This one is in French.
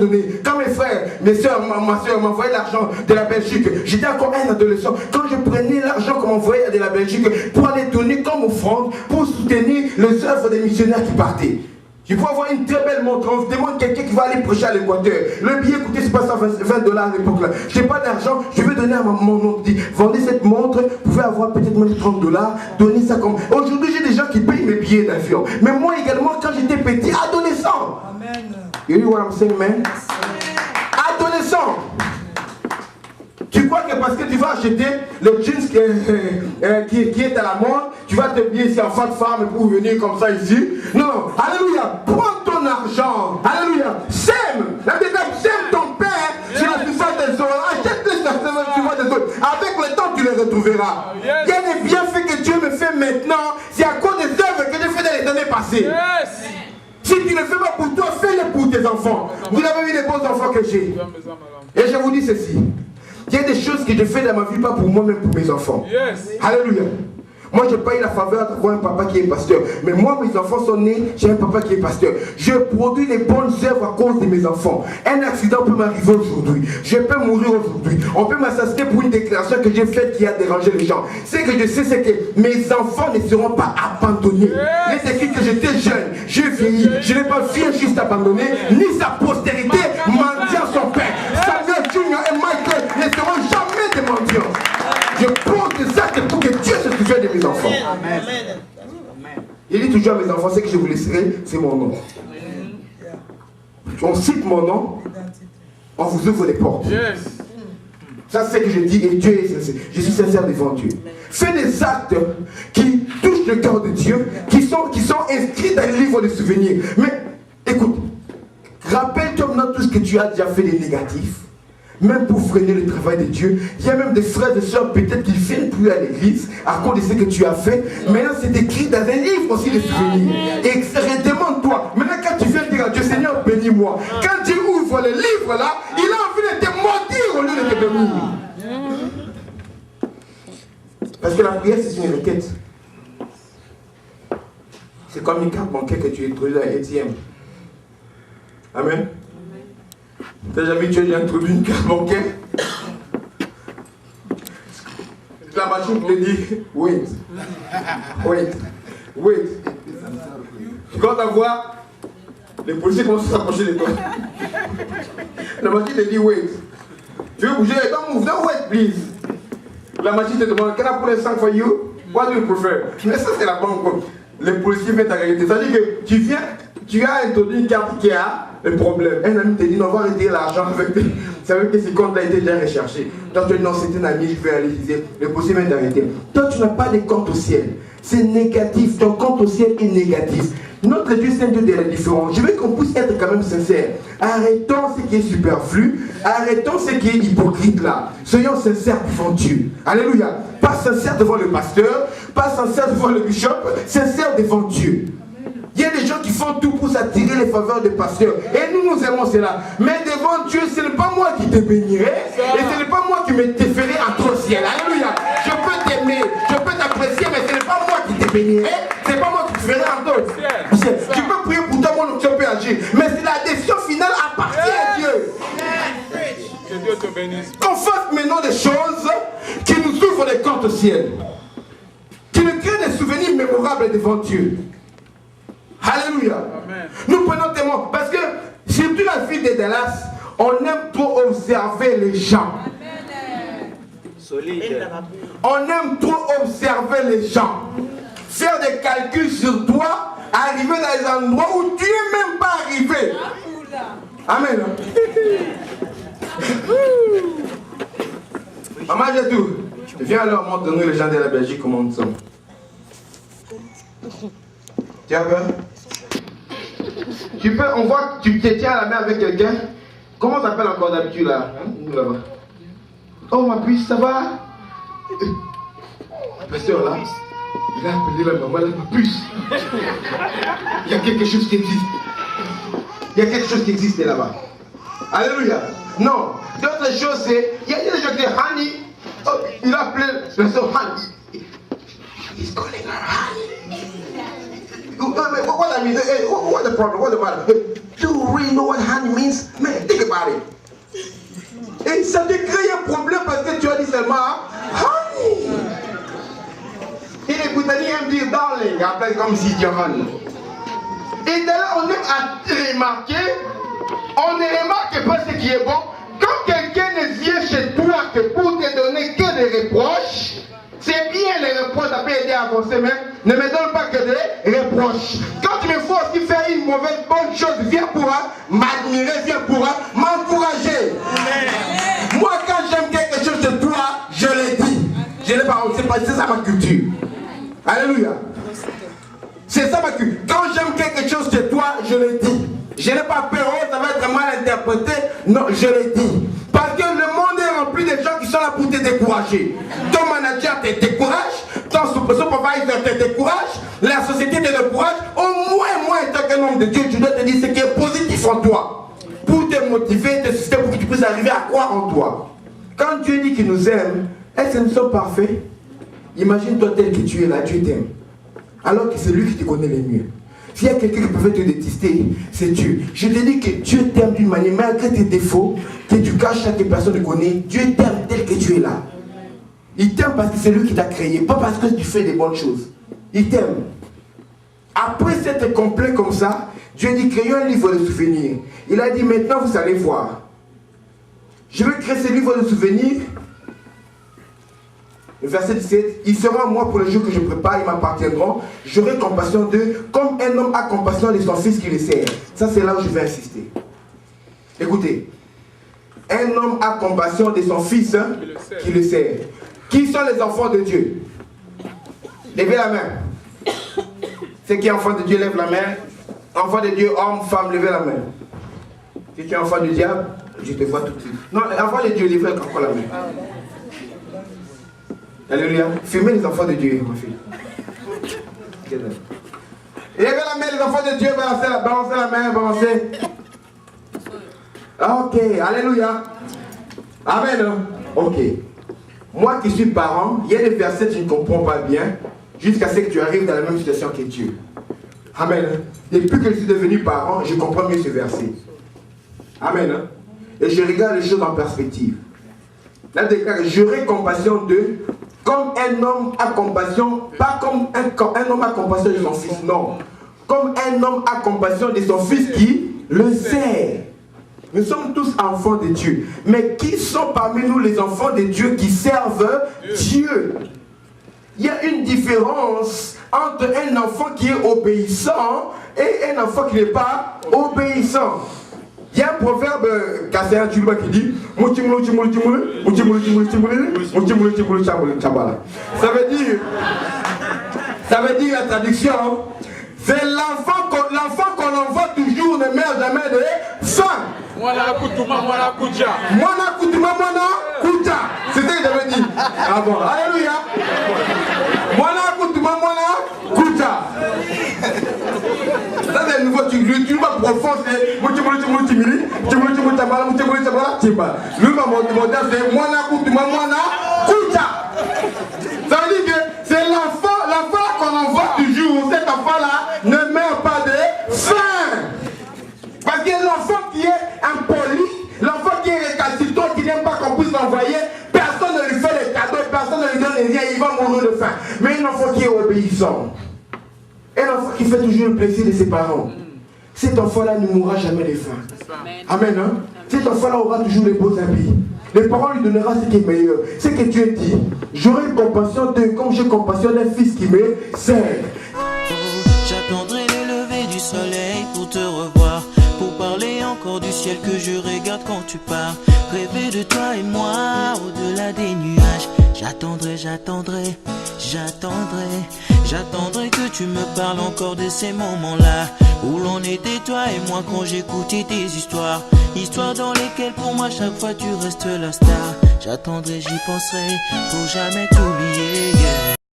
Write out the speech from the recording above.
donné. Quand mes frères, mes soeurs, ma soeur m'envoyaient l'argent de la Belgique, j'étais encore un adolescent. Quand je prenais l'argent qu'on m'envoyait de la Belgique pour aller donner comme offrande, pour soutenir les œuvres des missionnaires qui partaient. Je peux avoir une très belle montre, on se demande quelqu'un qui va aller prêcher à l'Équateur. Le billet coûtait c'est pas 120 dollars à l'époque là. Je n'ai pas d'argent, je vais donner à mon oncle. Dit, vendez cette montre, vous pouvez avoir peut-être même 30 dollars, donnez ça comme. Aujourd'hui j'ai des gens qui payent mes billets d'avion. Mais moi également quand j'étais petit, adolescent. Amen. You know what I'm saying, man? Adolescent. Tu crois que parce que tu vas acheter le jeans qui est à la mode, tu vas te payer ici en fat femme pour venir comme ça ici? Non, alléluia, prends ton argent, alléluia, sème, la bénédiction, sème ton père sur la puissance des autres, achète les puissance des autres, avec le temps tu les retrouveras. Il y a des bienfaits que Dieu me fait maintenant, c'est à cause des œuvres que j'ai fait dans les années passées. Si tu ne le fais pas pour toi, fais-le pour tes enfants. Vous avez vu les beaux enfants que j'ai. Et je vous dis ceci. Il y a des choses que je fais dans ma vie, pas pour moi, mais pour mes enfants. Alléluia. Moi, je n'ai pas eu la faveur d'avoir un papa qui est pasteur. Mais moi, mes enfants sont nés, j'ai un papa qui est pasteur. Je produis les bonnes œuvres à cause de mes enfants. Un accident peut m'arriver aujourd'hui. Je peux mourir aujourd'hui. On peut m'assassiner pour une déclaration que j'ai faite qui a dérangé les gens. Ce que je sais, c'est que mes enfants ne seront pas abandonnés. Les écrits que j'étais jeune, j'ai vieilli. Je n'ai pas vu juste abandonné, ni sa postérité mendiant son père. Samuel Junior et Michael ne seront jamais des mendiants. Je pose des actes pour que Dieu se souvienne de mes enfants. Amen. Il dit toujours à mes enfants, ce que je vous laisserai, c'est mon nom. On cite mon nom, on vous ouvre les portes. Ça c'est ce que je dis et Dieu est sincère. Je suis sincère devant Dieu. Fais des actes qui touchent le cœur de Dieu, qui sont inscrits dans le livre de souvenirs. Mais écoute, rappelle-toi maintenant tout ce que tu as déjà fait de négatif. Même pour freiner le travail de Dieu. Il y a même des frères et sœurs peut-être qui ne viennent plus à l'église à cause de ce que tu as fait. Maintenant c'est écrit dans un livre aussi les souvenirs. Et redemande-toi. Maintenant quand tu viens dire à Dieu, Seigneur bénis-moi. Quand Dieu ouvre le livre là, il a envie de te maudire au lieu de te bénir. Parce que la prière c'est une requête. C'est comme une carte bancaire que tu introduis dans ATM. Amen. T'as jamais déjà introduit une carte bancaire? La machine te dit, wait. Quand tu vois, les policiers commencent à s'approcher de toi. La machine te dit, wait. Tu veux bouger? Don't move, don't wait, please. La machine te demande, can I put a song for you? What do you prefer? Mais ça, c'est la banque. Les policiers mettent ta réalité. Ça veut dire que tu as introduit une carte qui a le problème. Un ami te dit, non, on va retirer l'argent avec tes. Ça veut dire que ce compte a été déjà recherché. Toi, tu dis, non, c'est un ami, je vais aller utiliser. Le policier vient d'arrêter. Toi, tu n'as pas de compte au ciel. C'est négatif. Ton compte au ciel est négatif. Notre Dieu, c'est un Dieu de la différence. Je veux qu'on puisse être quand même sincère. Arrêtons ce qui est superflu. Arrêtons ce qui est hypocrite là. Soyons sincères devant Dieu. Alléluia. Pas sincères devant le pasteur, pas sincères devant le bishop, sincères devant Dieu. Il y a des gens qui font tout pour s'attirer les faveurs des pasteurs. Et nous aimons cela. Mais devant Dieu, ce n'est pas moi qui te bénirai. Et ce n'est pas moi qui me te ferai entrer au ciel. Alléluia. Je peux t'aimer, je peux t'apprécier, mais ce n'est pas moi qui te bénirai. Ce n'est pas moi qui te ferai entrer au ciel. Tu peux prier pour toi, mon option peut agir. Mais c'est la décision finale appartient à Dieu. Que Dieu te bénisse. Qu'on fasse maintenant des choses qui nous ouvrent les comptes au ciel. Qui nous créent des souvenirs mémorables devant Dieu. Alléluia. Amen. Nous prenons témoin. Parce que, surtout la ville de Dallas, on aime trop observer les gens. Solide. On aime trop observer les gens. Faire des calculs sur toi, arriver dans des endroits où tu n'es même pas arrivé. Amen. Maman, j'ai tout. Viens alors montrer les gens de la Belgique comment nous sommes. Tu as peur? Tu peux, on voit que tu te tiens à la main avec quelqu'un. Comment ça s'appelle encore d'habitude là? Nous là-bas. Oh ma puce, ça va? Le pasteur là, il a appelé la maman, ma puce. Il y a quelque chose qui existe. Il y a quelque chose qui existe là-bas. Alléluia. Non. D'autres choses, c'est. Il y a des gens qui disent honey. Oh, il a appelé le pasteur honey. He's calling her honey. What I mean? What's the problem? What's the matter? Do you really know what honey means? Man, think séparer. Et ça te crée un problème parce que tu as dit seulement honey. Et les Britanniques aiment dire darling, après comme si tu honey. Et de là, on aime à remarquer, on ne remarque pas ce qui est bon. Quand quelqu'un ne vient chez toi que pour te donner que des reproches, c'est bien les reproches, ça peut aider à avancer, mais ne me donne pas que des reproches. Quand tu me fais aussi faire une mauvaise bonne chose, viens pour m'admirer, viens pour m'encourager. Moi, quand j'aime quelque chose de toi, je le dis. Je n'ai pas, c'est ça ma culture. Alléluia. C'est ça ma culture. Quand j'aime quelque chose de toi, je le dis. Je n'ai pas peur, ça va être mal interprété. Non, je le dis. Parce que le monde est rempli de gens qui sont là pour te décourager. Ton manager te décourage, ton supervisor te décourage, la société te décourage. Au moins, en tant qu'un homme de Dieu, tu dois te dire ce qui est positif en toi. Pour te motiver, te susciter, pour que tu puisses arriver à croire en toi. Quand Dieu dit qu'il nous aime, est-ce que nous sommes parfaits? Imagine-toi tel que tu es là, Dieu t'aime. Alors que c'est lui qui te connaît le mieux. S'il y a quelqu'un qui pouvait te détester, c'est Dieu. Je te dis que Dieu t'aime d'une manière, malgré tes défauts, que tu caches à tes personnes de connaître, Dieu t'aime tel que tu es là. Il t'aime parce que c'est lui qui t'a créé, pas parce que tu fais des bonnes choses. Il t'aime. Après s'être complet comme ça, Dieu dit créez un livre de souvenirs. Il a dit maintenant vous allez voir. Je vais créer ce livre de souvenirs. Le verset 17, il sera moi pour le jour que je prépare, ils m'appartiendront. J'aurai compassion d'eux, comme un homme a compassion de son fils qui le sert. Ça, c'est là où je vais insister. Écoutez, un homme a compassion de son fils qui le sert. Qui sont les enfants de Dieu? Levez la main. Ceux qui sont enfants de Dieu, lève la main. Enfants de Dieu, homme, femme, levez la main. Si tu es enfant du diable, je te vois tout de suite. Non, enfant de Dieu, levez encore la main. Alléluia. Filmez les enfants de Dieu, ma fille. Levez la main, les enfants de Dieu, balancez la main, balancez. Ok, alléluia. Amen. Ok. Moi qui suis parent, il y a des versets que je ne comprends pas bien, jusqu'à ce que tu arrives dans la même situation que Dieu. Amen. Depuis que je suis devenu parent, je comprends mieux ce verset. Amen. Et je regarde les choses en perspective. Là, j'aurai compassion d'eux, comme un homme a compassion, pas comme un homme a compassion de son fils, non. Comme un homme a compassion de son fils qui le sert. Nous sommes tous enfants de Dieu. Mais qui sont parmi nous les enfants de Dieu qui servent Dieu? Il y a une différence entre un enfant qui est obéissant et un enfant qui n'est pas obéissant. Il y a un proverbe Kasséen Tchouba qui dit ça veut dire la traduction, c'est l'enfant qu'on envoie toujours ne meurt jamais de faim. C'est ce que j'avais dit. Ah bon, alléluia. Ça c'est le nouveau tu vas profond, c'est ça veut dire que c'est l'enfant qu'on envoie toujours. Cet enfant-là ne meurt pas de faim. Parce que l'enfant qui est impoli, l'enfant qui est récalcitrant, qui n'aime pas qu'on puisse l'envoyer, personne ne lui fait les cadeaux, personne ne lui donne rien, il va mourir de faim. Mais un enfant qui est obéissant, un enfant qui fait toujours le plaisir de ses parents, cet enfant-là ne mourra jamais de faim. Amen. Hein? Cet enfant-là aura toujours les beaux habits. Les parents lui donneront ce qui est meilleur. Ce que Dieu dit, j'aurai compassion d'eux comme j'ai compassion d'un fils qui me sert. J'attendrai le lever du soleil pour te revoir, pour parler encore du ciel que je regarde quand tu pars. Rêver de toi et moi au-delà des nuages. J'attendrai que tu me parles encore de ces moments-là où l'on était toi et moi quand j'écoutais tes histoires. Histoires dans lesquelles pour moi chaque fois tu restes la star. J'attendrai, j'y penserai pour jamais t'oublier, yeah.